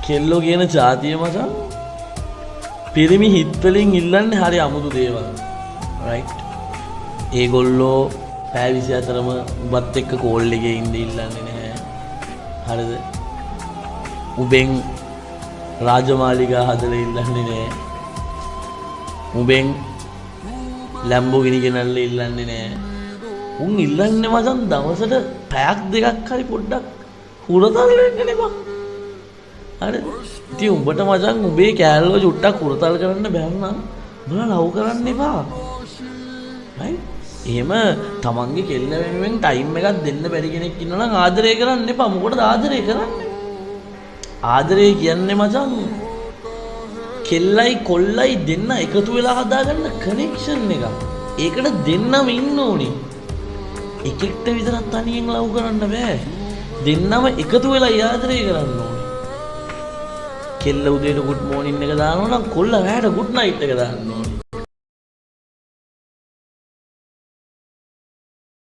කෙල්ලෝ කියන જાතිය මචං පිරිමි හිත් වලින් ඉල්ලන්නේ හරි අමුතු දේවල්. රයිට්. ඒගොල්ලෝ පැය 24ම උඹත් එක්ක කෝල් එකේ ඉන්න ඉල්ලන්නේ නැහැ. හරිද? උඹෙන් රාජමාලිගා හදලා ඉල්ලන්නේ නැහැ. උඹෙන් ලැම්බෝගිනි ගෙනල්ලා ඉල්ලන්නේ නැහැ. උන් ඉල්ලන්නේ මචං දවසට පැයක් දෙකක් හරි පොඩ්ඩක් හුරතල් වෙන්න නෙමෙයි. හරිද? ඉතින් උඹට මචං උඹේ කෑල්ලෝ චුට්ටක් හුරතල් කරන්න බැන්නම් උඹලා ලව් කරන්න එපා. රයිට්? එහෙම තමන්ගේ කෙල්ල වෙනුවෙන් ටයිම් එකක් දෙන්න බැරි කෙනෙක් ඉන්නවා නම් ආදරය කරන්න එපා. මොකටද ආදරය කරන්නේ? ආදරය කියන්නේ මචං කෙල්ලයි කොල්ලයි දෙන්න එකතු වෙලා හදාගන්න කනෙක්ෂන් එකක්. ඒකට දෙන්නම ඉන්න ඕනේ. එකෙක්ට විතරක් තනියෙන් ලව් කරන්න බෑ. දෙන්නම එකතු වෙලා ආදරය කරන්න ඕනේ. කෙල්ල උදේට good morning එක දානවා නම් කොල්ල රැට good night එක දාන්න ඕනේ.